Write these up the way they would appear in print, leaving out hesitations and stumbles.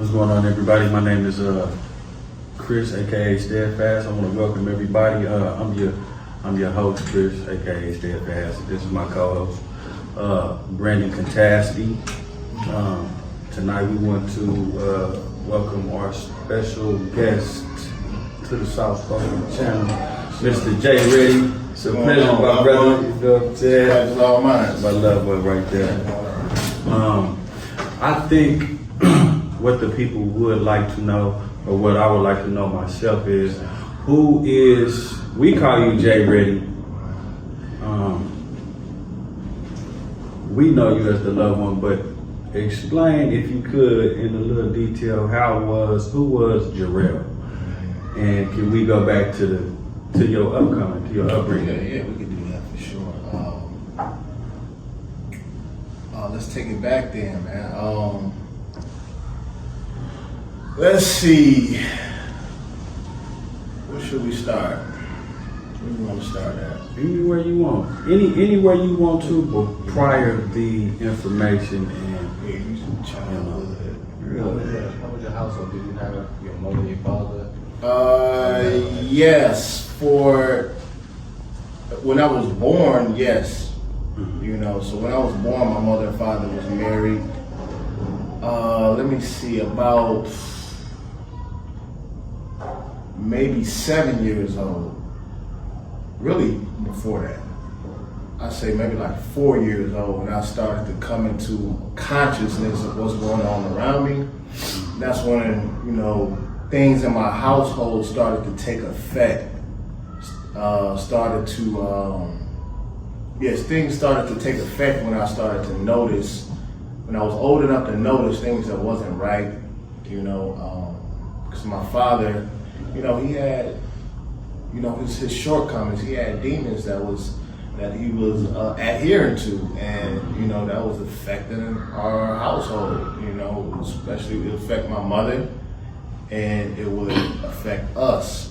What's going on, everybody? My name is Chris, aka Steadfast. I want to welcome everybody. I'm your host, Chris, aka Steadfast. This is my co-host, Brandon Contasti. Tonight we want to welcome our special guest to the South Spoken channel, Mr. J. Reddy. It's a pleasure, my brother. You know what I'm saying? That's all mine. My love one right there. I think what the people would like to know, or what I would like to know myself, is who is, we call you J. Reddy. We know you as the loved one, but explain, if you could, in a little detail, who was Jarrell? And can we go back to your upbringing? Yeah, we could do that for sure. Let's take it back then, man. Let's see. Where should we start? Where do you want to start at? Anywhere you want. Anywhere you want to, but prior the information and Yeah, you should childhood. really. How was your household? Did you have your mother and your father? Yes. For when I was born, yes. You know, so when I was born, my mother and father was married. Let me see, about maybe 7 years old. Really before that. I'd say maybe like 4 years old when I started to come into consciousness of what's going on around me. That's when, you know, things in my household started to take effect. Things started to take effect when I started to notice, when I was old enough to notice things that wasn't right, you know, because my father, you know, he had, you know, his shortcomings. He had demons that he was adhering to, and, you know, that was affecting our household, you know, especially it would affect my mother, and it would affect us,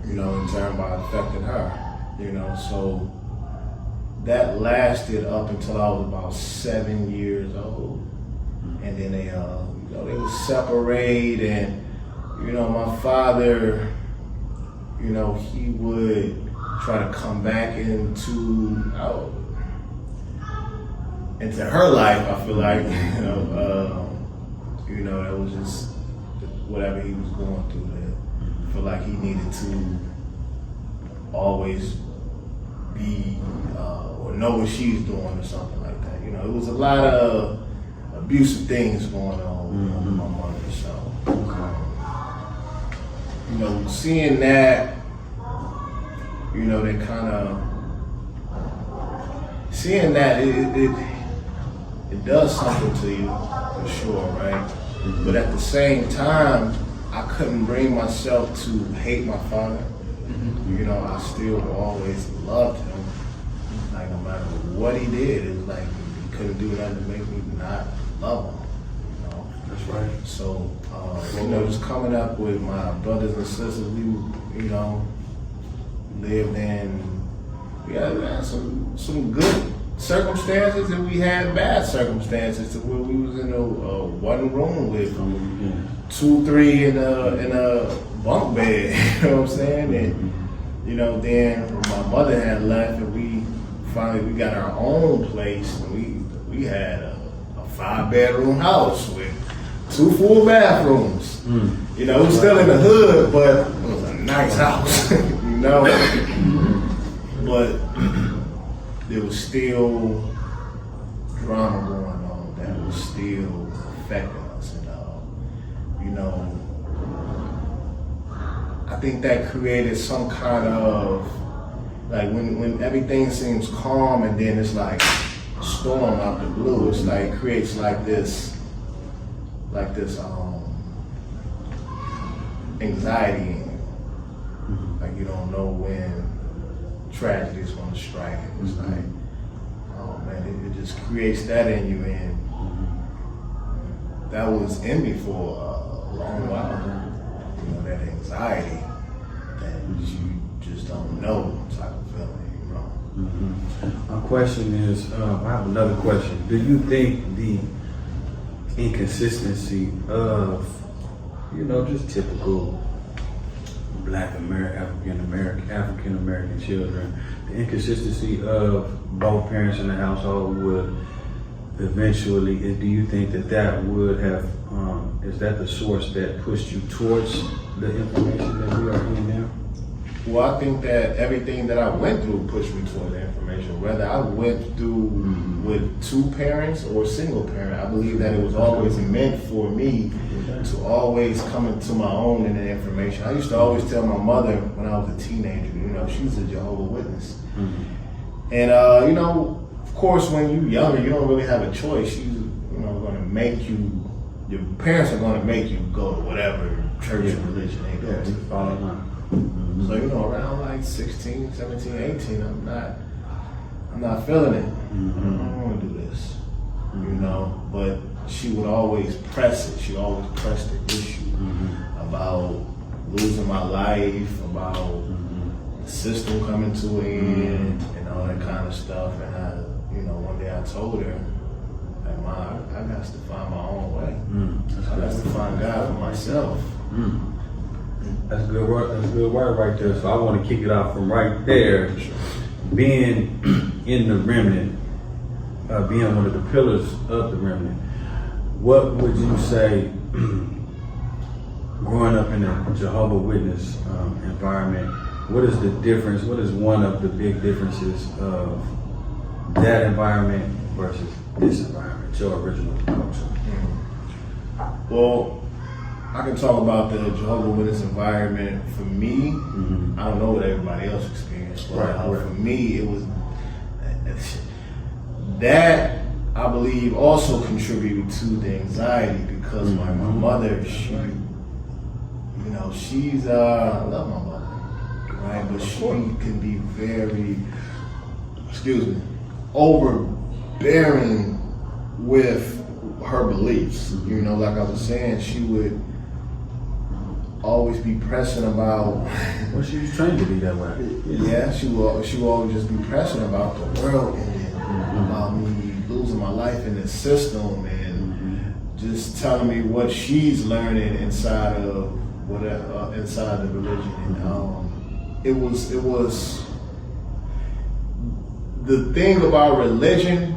you know, in turn by affecting her, you know, so that lasted up until I was about 7 years old, and then they would separate, and, you know, my father, you know, he would try to come back into her life. I feel like, that was just whatever he was going through. That I feel like he needed to always be or know what she's doing or something like that. You know, it was a lot of abusive things going on with my mother. So, you know, seeing that, you know, it does something to you, for sure, right? But at the same time, I couldn't bring myself to hate my father. You know, I still always loved him. Like, no matter what he did, it was like he couldn't do nothing to make me not love him. You know? That's right. So, you know, just coming up with my brothers and sisters, we, you know, lived in, we had some good circumstances, and we had bad circumstances to where we was in a one room with 2-3 in a bunk bed. You know what I'm saying? And, you know, then my mother had left, and we got our own place, and we had a 5-bedroom house with 2 full bathrooms. You know, it was still in the hood, but it was a nice house. You know, but there was still drama going on that was still affecting us, and you know, I think that created some kind of, like, when everything seems calm and then it's like a storm out the blue, it's like creates like this anxiety in you. Like, you don't know when tragedy is going to strike. It's like, oh man, it just creates that in you, and that was in me for a long while. You know, that anxiety that you just don't know type of feeling, you know. My question is, I have another question. Do you think inconsistency of, just typical Black African American children. The inconsistency of both parents in the household would eventually, do you think that would have, is that the source that pushed you towards the information that we are in now? Well, I think that everything that I went through pushed me toward the information. Whether I went through with two parents or a single parent, I believe that it was always meant for me to always come into my own in the information. I used to always tell my mother when I was a teenager, she's a Jehovah's Witness. And, of course, when you're younger, you don't really have a choice. She's, going to make you, your parents are going to make you go to whatever church or religion they go to. So, around like 16, 17, 18, I'm not feeling it. I don't want to do this, but she would always press it. She always pressed the issue about losing my life, about the system coming to an end, and all that kind of stuff. And one day I told her, like, Ma, I got to find my own way. I got to find God for myself. That's a good word. That's a good word right there. So I want to kick it off from right there. Being in the Remnant, being one of the pillars of the Remnant, what would you say, growing up in a Jehovah's Witness environment, what is the difference? What is one of the big differences of that environment versus this environment, your original culture? Well, I can talk about the Jehovah's Witness environment. For me, I don't know what everybody else experienced, but for me, it was that I believe also contributed to the anxiety because my mother, she's I love my mother, right? But she can be very, overbearing with her beliefs. Like I was saying, she would always be pressing about. Well, she was trained to be that way. Yeah, she will always just be pressing about the world ending, about me losing my life in this system, and just telling me what she's learning inside of inside the religion. And it was the thing about religion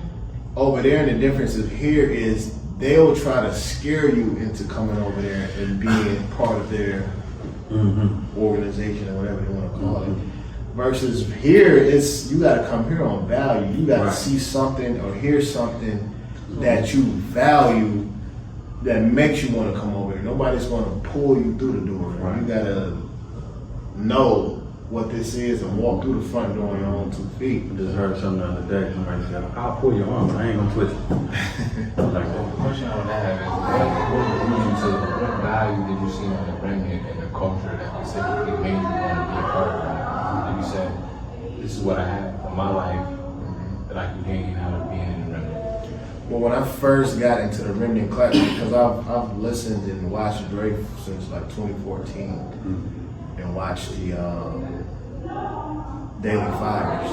over there, and the difference of here is they'll try to scare you into coming over there and being part of their organization or whatever they want to call it. Versus here, it's you got to come here on value. You got to see something or hear something that you value that makes you want to come over here. Nobody's going to pull you through the door. You got to know what this is and walk through the front door on your own 2 feet. I just heard something the other day. Somebody said, "I'll pull your arm, but I ain't gonna twist it." Like that. The question I want to have is, what value did you see on the Remnant and the culture that specifically made you want to be a part of that? And you said, this is what I have for my life that I can gain out of being in the Remnant. Well, when I first got into the Remnant class, because I've listened and watched Drake since like 2014 and watched the Daily Fires.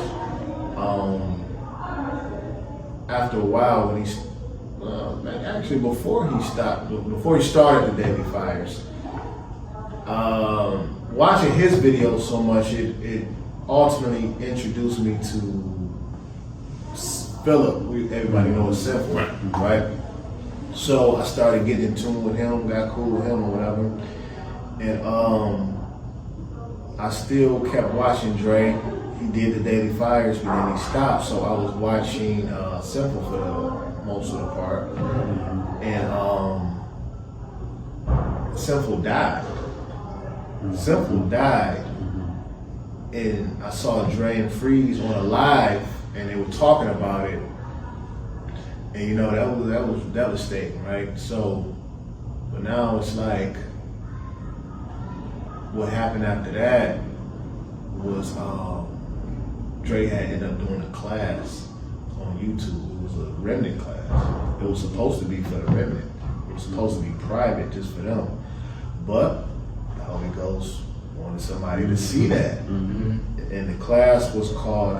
After a while, when actually before he started the Daily Fires, watching his videos so much, it ultimately introduced me to Philip. Everybody knows Simple, right? So I started getting in tune with him, got cool with him or whatever, and I still kept watching Dre. He did the Daily Fires, but then he stopped. So I was watching Simple for most of the part, and Simple died. And I saw Dre and Freeze on a live, and they were talking about it, and that was devastating, right? So, but now it's like, what happened after that was Dre had ended up doing a class on YouTube. It was a Remnant class. It was supposed to be for the Remnant. It was supposed to be private just for them, but the Holy Ghost wanted somebody to see that. And the class was called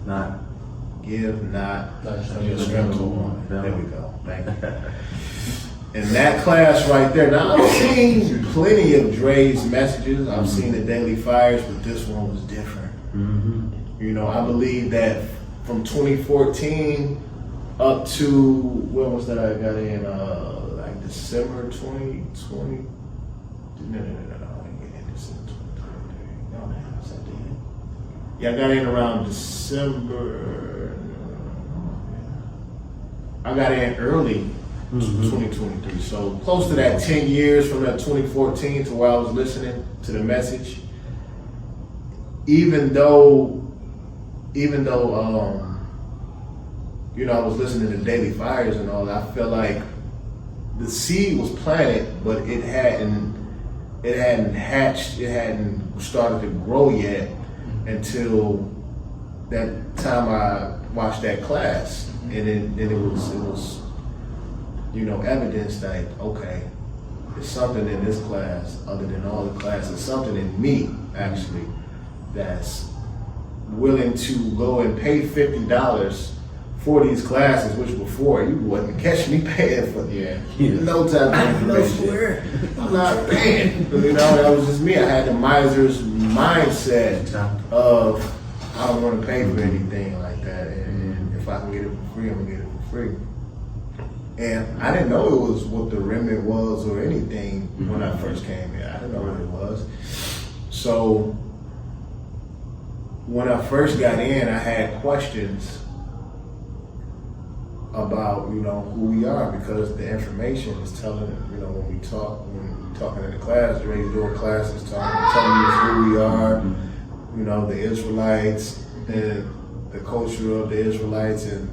Not give not, Not just just strength to one. one. There we go. Thank you. In that class right there, now I've seen plenty of Dre's messages. I've seen the Daily Fires, but this one was different. You know, I believe that from 2014 up to, when was that I got in, like December 2020? No, I didn't get in December 2020. No, man, was that then? Yeah, I got in around December. I got in early 2023. So close to that 10 years from that 2014 to where I was listening to the message. Even though you know, I was listening to Daily Fires and all that, I felt like the seed was planted, but it hadn't hatched, it hadn't started to grow yet until that time I watched that class. And then it was, you know, evidence like, okay, there's something in this class other than all the classes, something in me actually that's willing to go and pay $50 for these classes, which before you wouldn't catch me paying for no type of information. I'm not paying. You know, that was just me. I had the miser's mindset of I don't want to pay for anything like that, and if I can get it for free, I'm gonna get it for free. And I didn't know it was what the Remnant was or anything when I first came here. I didn't know what it was. So when I first got in, I had questions about, you know, who we are, because the information is telling, you know, when we're talking in the class, Dre's doing classes, telling us who we are, you know, the Israelites and the culture of the Israelites and,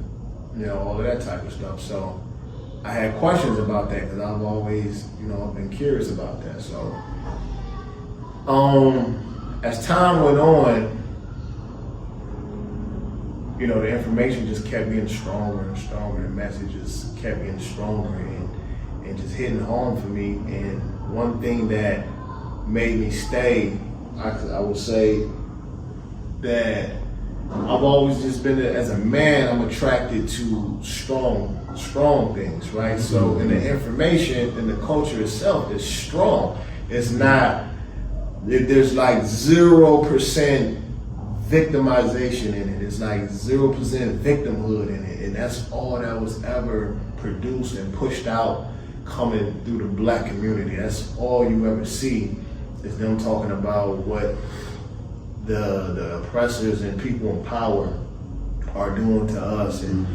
you know, all of that type of stuff. So I had questions about that because I've always, you know, been curious about that. So as time went on, you know, the information just kept getting stronger and stronger. The messages kept getting stronger and just hitting home for me. And one thing that made me stay, I would say that I've always just been, as a man, I'm attracted to strong things, right? So, and the information and the culture itself is strong. It's not, there's like 0% victimization in it. It's like 0% victimhood in it. And that's all that was ever produced and pushed out coming through the black community. That's all you ever see is them talking about what the oppressors and people in power are doing to us, and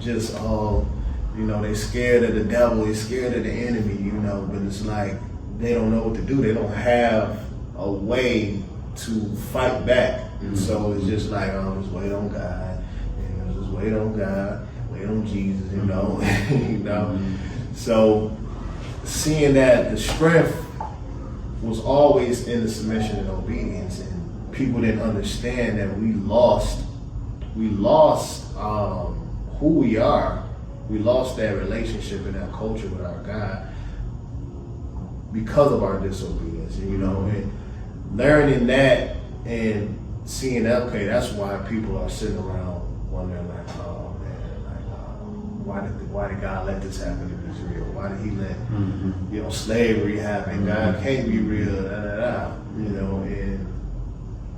just you know, they scared of the devil, they scared of the enemy, you know, but it's like they don't know what to do. They don't have a way to fight back. And so it's just like, oh, just wait on God, you know, just wait on God, wait on Jesus, you know, you know. So seeing that the strength was always in the submission and obedience, and people didn't understand that we lost who we are. We lost that relationship and that culture with our God because of our disobedience, and, you know, and learning that and seeing that, okay, that's why people are sitting around wondering like, oh man, like why did God let this happen to Israel? Why did He let you know, slavery happen? God can't be real, you know, and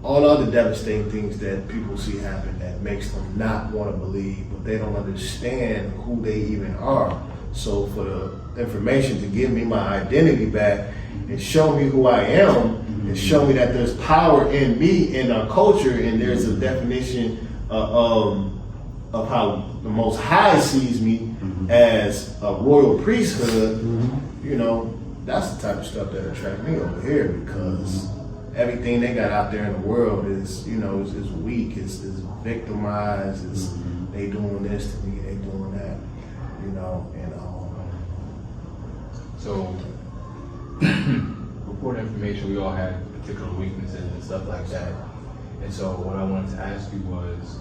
all other devastating things that people see happen that makes them not want to believe, but they don't understand who they even are. So for the information to give me my identity back and show me who I am, and show me that there's power in me, in our culture, and there's a definition of how the Most High sees me as a royal priesthood, you know, that's the type of stuff that attract me over here, because everything they got out there in the world is, you know, is weak, it's victimized, it's they doing this to me, they doing that, you know, and so report information, we all had particular weaknesses and stuff like that. And so what I wanted to ask you was,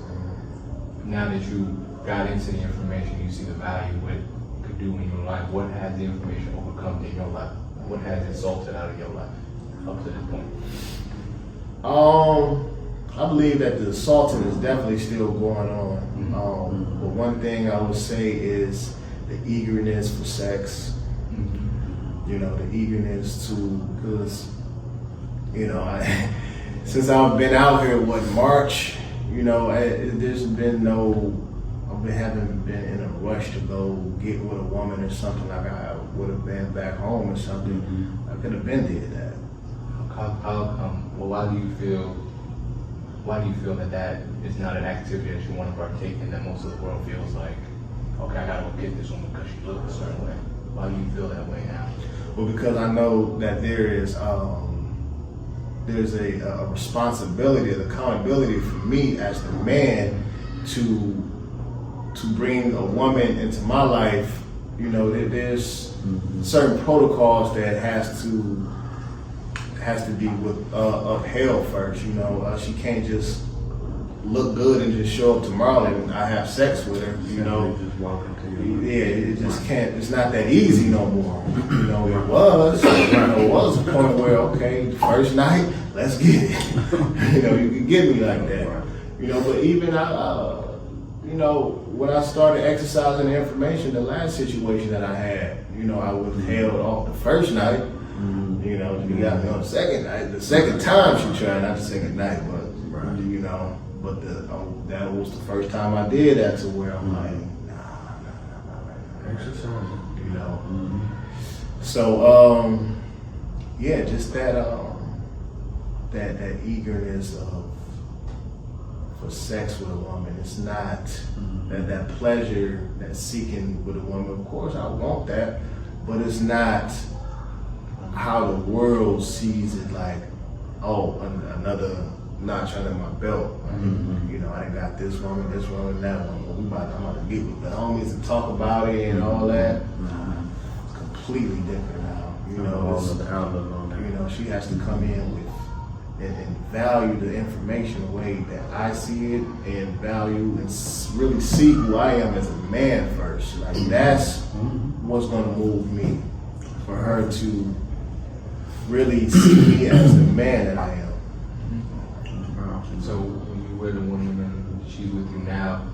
now that you got into the information, you see the value, what it could do in your life, what has the information overcome in your life? What has it salted out of your life up to this point? I believe that the assaulting is definitely still going on. But one thing I would say is the eagerness for sex. You know, the eagerness to, because, you know, since I've been out here, March, you know, there's been haven't been in a rush to go get with a woman or something like I would have been back home or something. I could have been did that. How come? Well, why do you feel that is not an activity that you want to partake in, that most of the world feels like, okay, I gotta go get this woman because she looks a certain way? Why do you feel that way now? Well, because I know that there's a responsibility, an accountability for me as the man to bring a woman into my life. You know, there's certain protocols that has to be upheld first. You know, she can't just look good and just show up tomorrow and I have sex with her. You know, just walk into you. Yeah, it just can't. It's not that easy no more. You know, it was a point where, okay, first night, let's get it. You know, you can get me like that. You know, but even you know, when I started exercising the information, the last situation that I had, you know, I was held off the first night. You know, she got me on the second night. The second time she tried, not the second night, but you know, but that was the first time I did that, to where I'm like, nah. Exercise. You know. So yeah, just that eagerness for sex with a woman. It's not that pleasure, that seeking with a woman. Of course, I want that, but it's not how the world sees it. Like, oh, another notch under my belt. You know, I got this woman, that woman. I'm about to get with the homies and talk about it and all that. It's completely different now. You know, you know, she has to come in with and value the information the way that I see it, and value and really see who I am as a man first. Like, that's what's going to move me, for her to really see me as the man that I am. So when you're with a woman and she's with you now,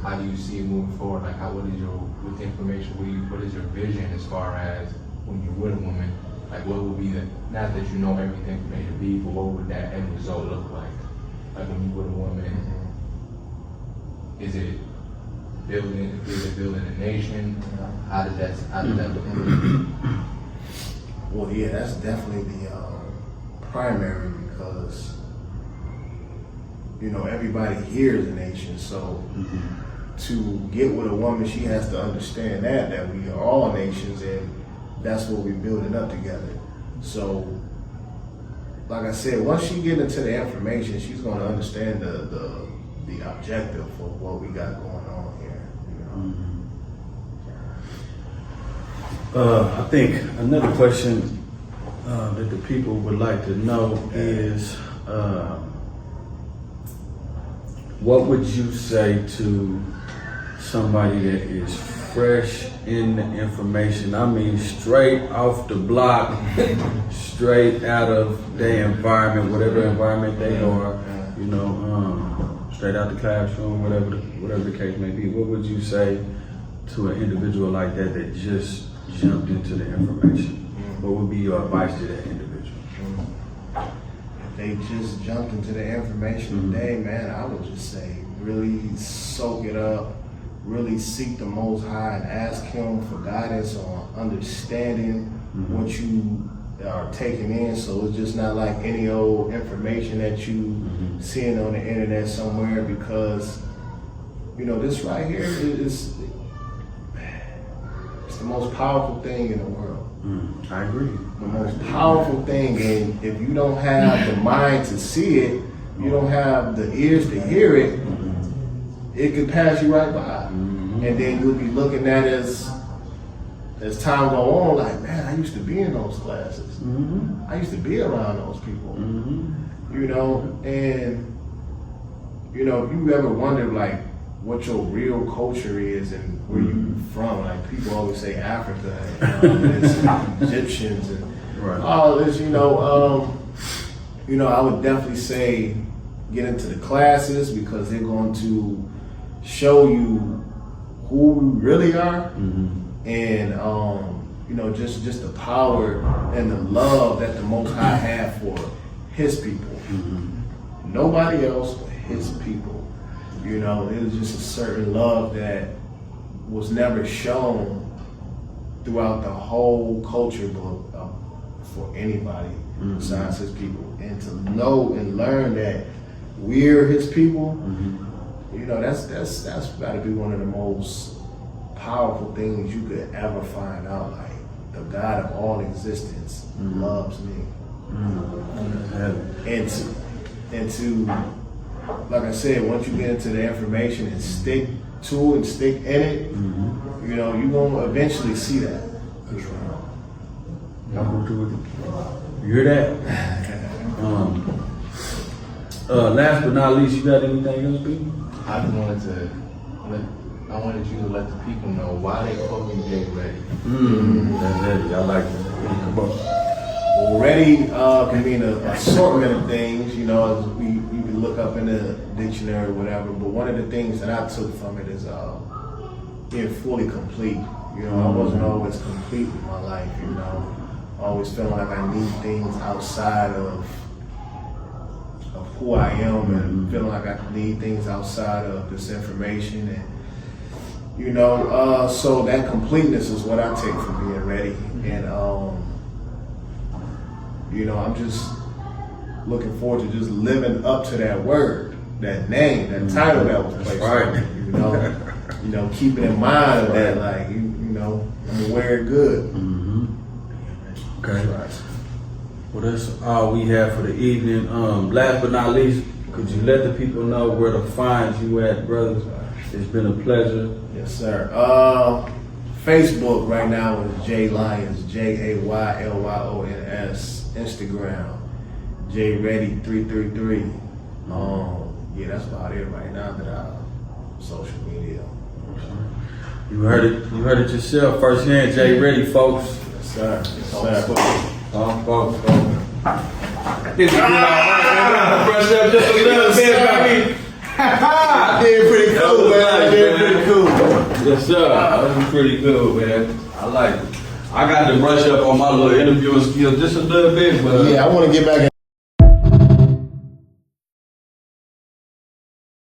how do you see it moving forward? Like, with the information, what is your vision as far as when you're with a woman? Like, what would be not that you know everything from A to B, but what would that end result look like? Like, when you're with a woman, is it building a nation? How does that look? Well, yeah, that's definitely the primary, because, you know, everybody here is a nation. So to get with a woman, she has to understand that we are all nations, and that's what we're building up together. So, like I said, once she get into the information, she's going to understand the objective of what we got going on here. You know? I think another question that the people would like to know is, what would you say to somebody that is fresh in the information? I mean, straight off the block, straight out of their environment, whatever environment they are, you know, straight out the classroom, whatever the case may be. What would you say to an individual like that just jumped into the information? What would be your advice to that individual? If they just jumped into the information today, man, I would just say really soak it up, really seek the Most High and ask Him for guidance on understanding what you are taking in. So it's just not like any old information that you seeing on the internet somewhere, because, you know, this right here it's the most powerful thing in the world. I agree. The most powerful thing, and if you don't have the mind to see it, you don't have the ears to hear it, it could pass you right by. And then you'll be looking at it as time go on, like, man, I used to be in those classes. I used to be around those people. You know, and, you know, if you ever wondered, like, what your real culture is and where you from, like, people always say Africa and it's Egyptians and all this, you know, I would definitely say get into the classes because they're going to show you who we really are, and you know, just the power and the love that the Most High have for His people. Nobody else but His people. You know, it was just a certain love that was never shown throughout the whole culture book for anybody besides His people. And to know and learn that we're His people, you know, that's got to be one of the most powerful things you could ever find out. Like, the God of all existence loves me. And to, like I said, once you get into the information and stick to it and stick in it, you know, you're going to eventually see that. You hear that? Last but not least, you got anything else, people? I just wanted you to let the people know why they call me Jay Ready. That's heavy. I like that. Come on. Well, ready can mean an assortment of things, you know, as you can look up in the dictionary or whatever, but one of the things that I took from it is being fully complete. You know, I wasn't always complete with my life, you know, always feeling like I need things outside of who I am, and feeling like I need things outside of this information, and you know, so that completeness is what I take from being ready. And you know, I'm just looking forward to just living up to that word, that name, that title that was placed on me. You know, keeping in mind that, like, you know, I'm wear it good. Okay. Well, that's all we have for the evening. Last but not least, could you let the people know where to find you at, brothers? It's been a pleasure. Yes, sir. Facebook right now is Jay Lyons, JAYLYONS. Instagram, Jay Ready 333. Yeah, that's about it right now that I social media. You heard it yourself firsthand, Jay Ready, folks. Yes, sir. Yes, sir. Folks. This is good. Brush up just a little bit, baby. I did pretty cool, man. I did pretty cool. Yes, sir. That was pretty cool, man. I like it. I got to brush up on my little interviewing skills just a little bit, but yeah, I want to get back in